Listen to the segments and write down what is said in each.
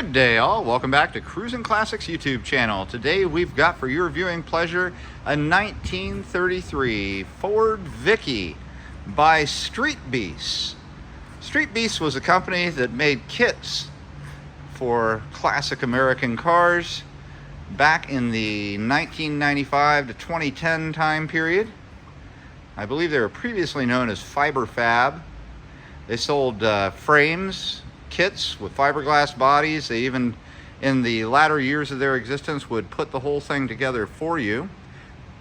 Good day all, welcome back to Cruisin Classics YouTube channel. Today we've got for your viewing pleasure a 1933 Ford Vicky by Street Beasts. Street Beasts was a company that made kits for classic American cars back in the 1995 to 2010 time period. I believe they were previously known as Fiber Fab. They sold frames, kits with fiberglass bodies. They even, in the latter years of their existence, would put the whole thing together for you.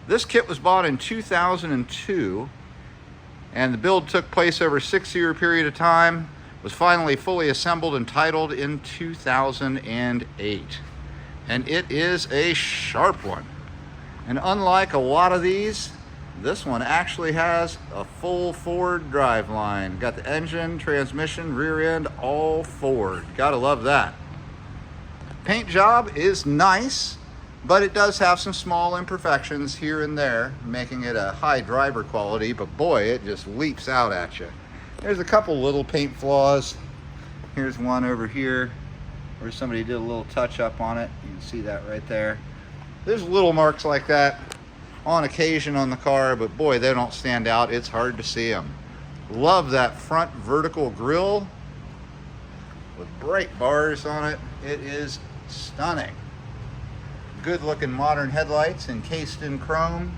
This kit was bought in 2002, and the build took place over a 6-year period of time, was finally fully assembled and titled in 2008. And it is a sharp one. And unlike a lot of these, this one actually has a full Ford driveline. Got the engine, transmission, rear end, all Ford. Gotta love that. Paint job is nice, but it does have some small imperfections here and there, making it a high driver quality, but boy, it just leaps out at you. There's a couple little paint flaws. Here's one over here where somebody did a little touch up on it. You can see that right there. There's little marks like that on occasion on the car, but boy, they don't stand out. It's hard to see them. Love that front vertical grille with bright bars on it. It is stunning. Good looking modern headlights encased in chrome.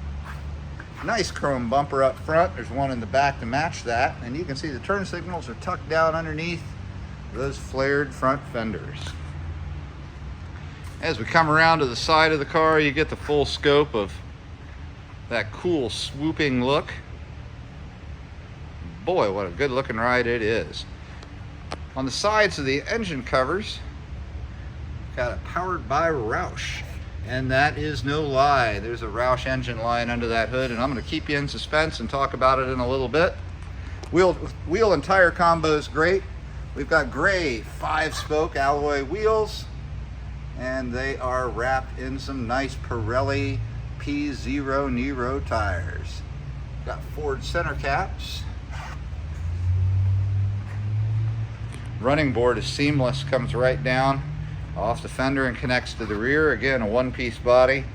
Nice chrome bumper up front. There's one in the back to match that, and you can see the turn signals are tucked down underneath those flared front fenders. As we come around to the side of the car, you get the full scope of that cool swooping look. Boy, what a good looking ride it is. On the sides of the engine covers, got it powered by Roush, and that is no lie. There's a Roush engine line under that hood, and I'm going to keep you in suspense and talk about it in a little bit. Wheel and tire combo is great. We've got gray 5-spoke alloy wheels, and they are wrapped in some nice Pirelli P0 Nero tires. Got Ford center caps. Running board is seamless, comes right down off the fender and connects to the rear. Again, a one-piece body.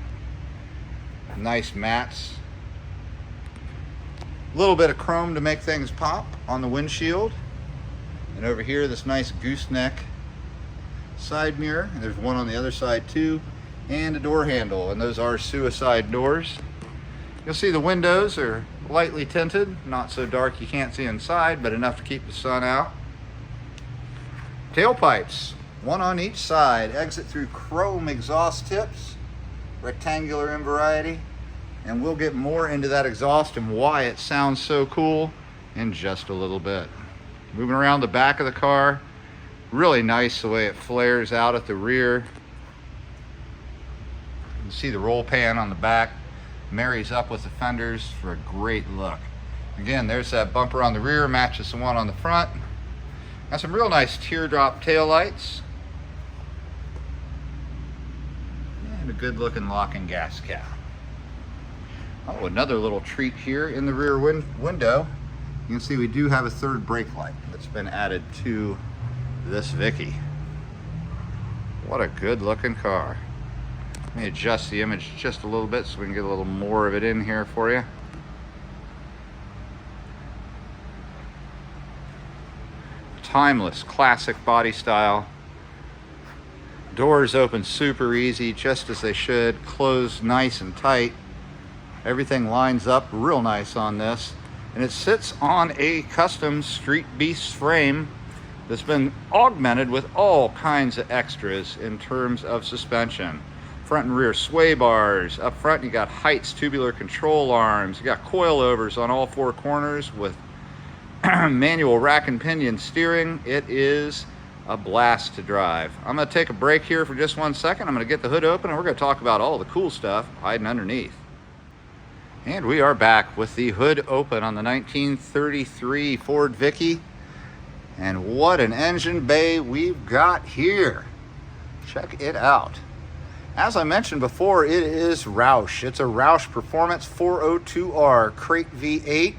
Nice mats. A little bit of chrome to make things pop on the windshield. And over here, this nice gooseneck side mirror. And there's one on the other side too. And a door handle, and those are suicide doors. You'll see the windows are lightly tinted, not so dark you can't see inside, but enough to keep the sun out. Tailpipes, one on each side, exit through chrome exhaust tips, rectangular in variety, and we'll get more into that exhaust and why it sounds so cool in just a little bit. Moving around the back of the car, really nice the way it flares out at the rear. You can see the roll pan on the back marries up with the fenders for a great look. Again, there's that bumper on the rear, matches the one on the front. Got some real nice teardrop tail lights. And a good looking locking gas cap. Oh, another little treat here in the rear window. You can see we do have a third brake light that's been added to this Vicky. What a good looking car. Let me adjust the image just a little bit so we can get a little more of it in here for you. Timeless, classic body style. Doors open super easy, just as they should. Close nice and tight. Everything lines up real nice on this. And it sits on a custom Street Beast frame that's been augmented with all kinds of extras in terms of suspension. Front and rear sway bars. Up front you got Heights tubular control arms. You got coilovers on all 4 corners with manual rack and pinion steering. It is a blast to drive. I'm going to take a break here for just 1 second. I'm going to get the hood open and we're going to talk about all the cool stuff hiding underneath. And we are back with the hood open on the 1933 Ford Vicky. And what an engine bay we've got here. Check it out. As I mentioned before, it is Roush. It's a Roush Performance 402R Crate V8,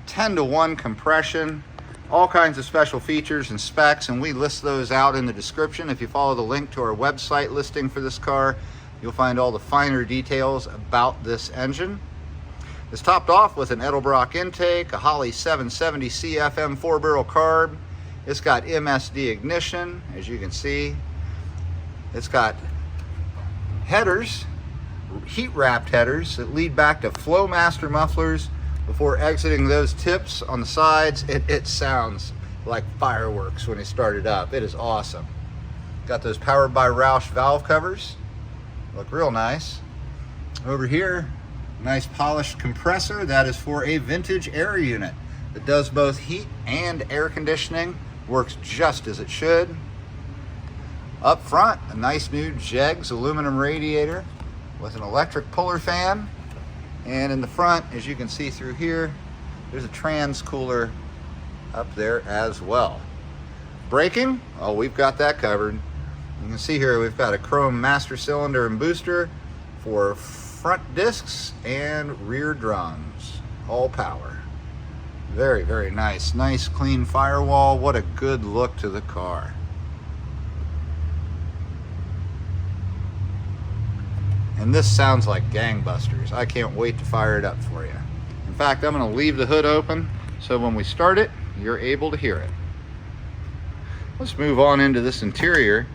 10-to-1 compression, all kinds of special features and specs, and we list those out in the description. If you follow the link to our website listing for this car, you'll find all the finer details about this engine. It's topped off with an Edelbrock intake, a Holley 770 CFM 4-barrel carb. It's got MSD ignition, as you can see. It's got headers, heat-wrapped headers that lead back to Flowmaster mufflers. Before exiting those tips on the sides, it sounds like fireworks when it started up. It is awesome. Got those powered by Roush valve covers. Look real nice. Over here, nice polished compressor. That is for a vintage air unit that does both heat and air conditioning. Works just as it should. Up front, a nice new Jegs aluminum radiator with an electric puller fan. And in the front, as you can see through here, there's a trans cooler up there as well. Braking, oh, we've got that covered. You can see here we've got a chrome master cylinder and booster for front discs and rear drums. All power. Very, very nice. Nice clean firewall. What a good look to the car. And this sounds like gangbusters. I can't wait to fire it up for you. In fact, I'm going to leave the hood open so when we start it, you're able to hear it. Let's move on into this interior.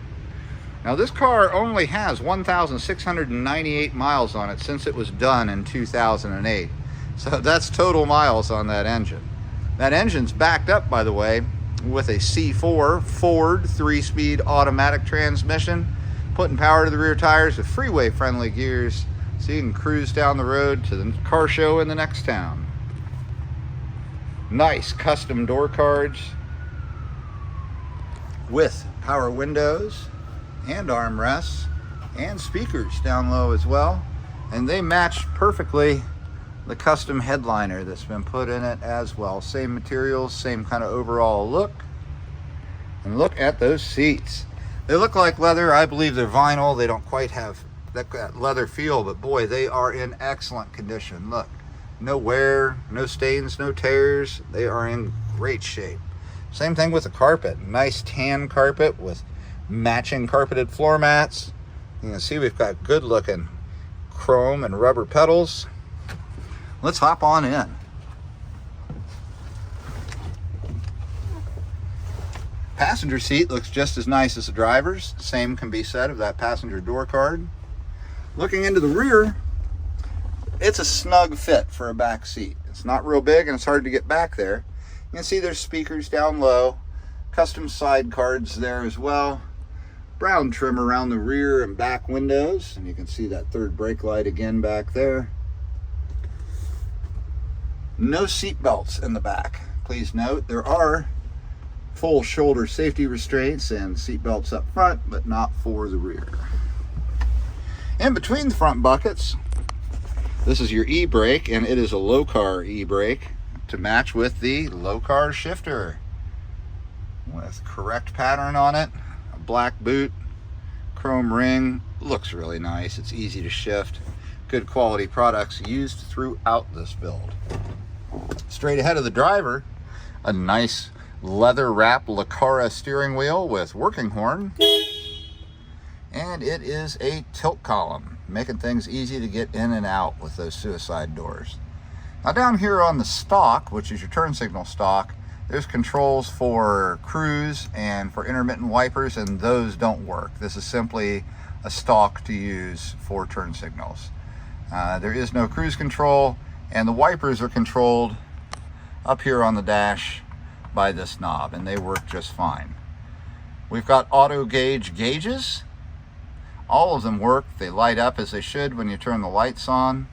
Now this car only has 1,698 miles on it since it was done in 2008. So that's total miles on that engine. That engine's backed up, by the way, with a C4 Ford 3-speed automatic transmission, putting power to the rear tires with freeway friendly gears so you can cruise down the road to the car show in the next town. Nice custom door cards with power windows and armrests and speakers down low as well, and they match perfectly the custom headliner that's been put in it as well. Same materials, same kind of overall look. And look at those seats. They look like leather. I believe they're vinyl. They don't quite have that leather feel, but boy, they are in excellent condition. Look, no wear, no stains, no tears. They are in great shape. Same thing with the carpet. Nice tan carpet with matching carpeted floor mats. You can see we've got good looking chrome and rubber pedals. Let's hop on in. Passenger seat looks just as nice as the driver's. Same can be said of that passenger door card. Looking into the rear, it's a snug fit for a back seat. It's not real big and it's hard to get back there. You can see there's speakers down low, custom side cards there as well. Brown trim around the rear and back windows, and you can see that third brake light again back there. No seat belts in the back. Please note there are full shoulder safety restraints and seat belts up front, but not for the rear. In between the front buckets, this is your e-brake, and it is a low car e-brake to match with the low car shifter with correct pattern on it. A black boot, chrome ring, looks really nice. It's easy to shift. Good quality products used throughout this build. Straight ahead of the driver, a nice leather wrap Licara steering wheel with working horn, and it is a tilt column, making things easy to get in and out with those suicide doors. Now down here on the stalk, which is your turn signal stalk, there's controls for cruise and for intermittent wipers, and those don't work. This is simply a stalk to use for turn signals. There is no cruise control, and the wipers are controlled up here on the dash by this knob, and they work just fine. We've got auto gauge gauges. All of them work. They light up as they should when you turn the lights on.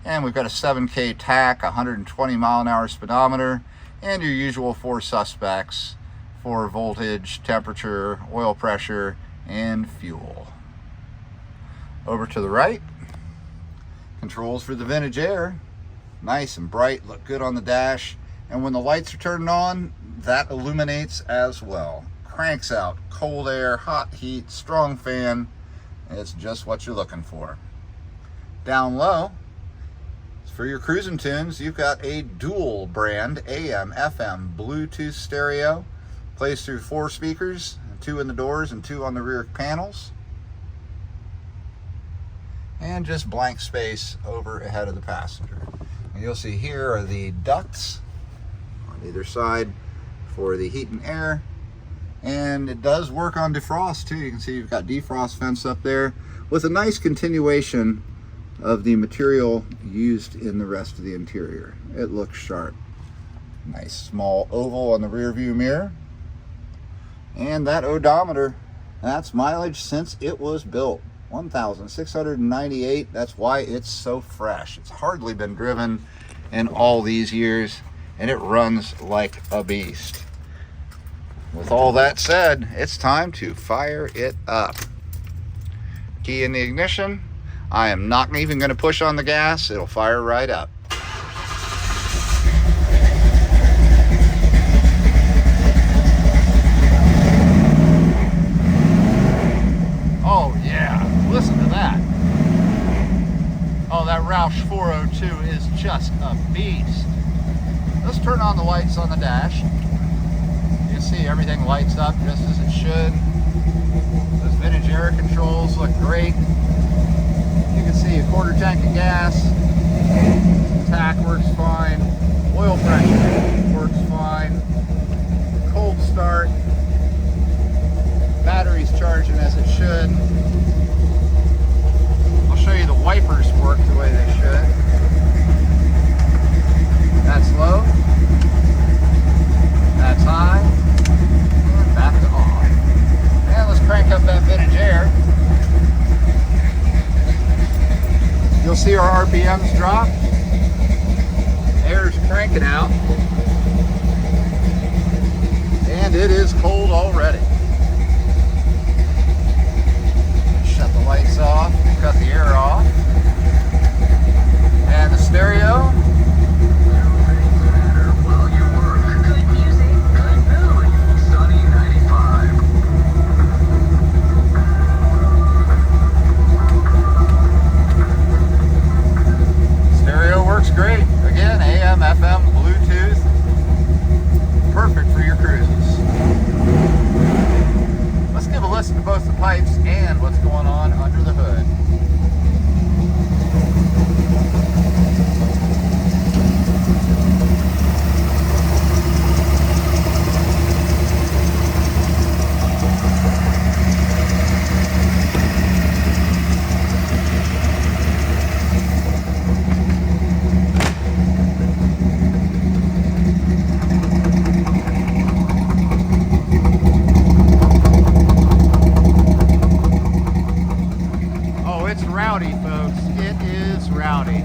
And we've got a 7K tach, 120 mile an hour speedometer, and your usual 4 suspects for voltage, temperature, oil pressure, and fuel. Over to the right, controls for the vintage air. Nice and bright, look good on the dash. And when the lights are turned on, that illuminates as well. Cranks out cold air, hot heat, strong fan. It's just what you're looking for. Down low, For your cruising tunes, you've got a dual brand AM, FM, Bluetooth stereo. Plays through 4 speakers, 2 in the doors and 2 on the rear panels. And just blank space over ahead of the passenger. And you'll see here are the ducts on either side for the heat and air. And it does work on defrost too. You can see you've got defrost vents up there with a nice continuation of the material used in the rest of the interior. It looks sharp. Nice small oval on the rear view mirror. And that odometer, that's mileage since it was built. 1,698. That's why it's so fresh. It's hardly been driven in all these years, and it runs like a beast. With all that said, it's time to fire it up. Key in the ignition. I am not even going to push on the gas. It'll fire right up. Oh yeah, listen to that. Oh, that Roush 402 is just a beast. Let's turn on the lights on the dash. You can see everything lights up just as it should. Those vintage air controls look great. You can see a 1/4 tank of gas. Tack works fine. Oil pressure works fine. Cold start. Battery's charging as it should. I'll show you the wipers work the way they should. That's low. That's high. And back to off. And let's crank up that vintage air. You'll see our RPMs drop. Air's cranking out. And it is cold already. Shut the lights off, cut the air off. And the stereo. Stereo works great. Again, AM, FM, Bluetooth. Perfect for your cruises. Let's give a listen to both the pipes and what's going on under the hood. Rowdy, folks. It is rowdy.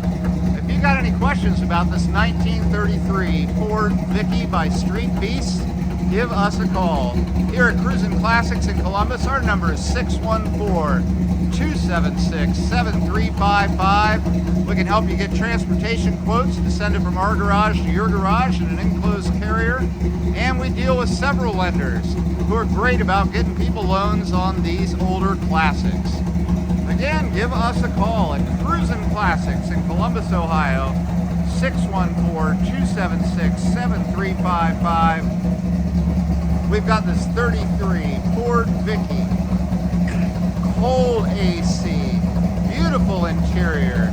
If you got any questions about this 1933 Ford Vicky by Street Beast, give us a call. Here at Cruisin Classics in Columbus, our number is 614-276-7355. We can help you get transportation quotes to send it from our garage to your garage in an enclosed carrier. And we deal with several lenders who are great about getting people loans on these older classics. Again, give us a call at Cruisin Classics in Columbus, Ohio, 614-276-7355. We've got this 33 Ford Vicky, cold AC, beautiful interior,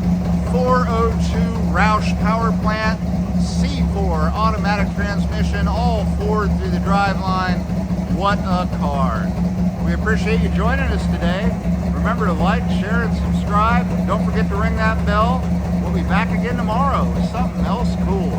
402 Roush power plant, C4 automatic transmission, all Ford through the driveline. What a car. We appreciate you joining us today. Remember to like, share, and subscribe. Don't forget to ring that bell. We'll be back again tomorrow with something else cool.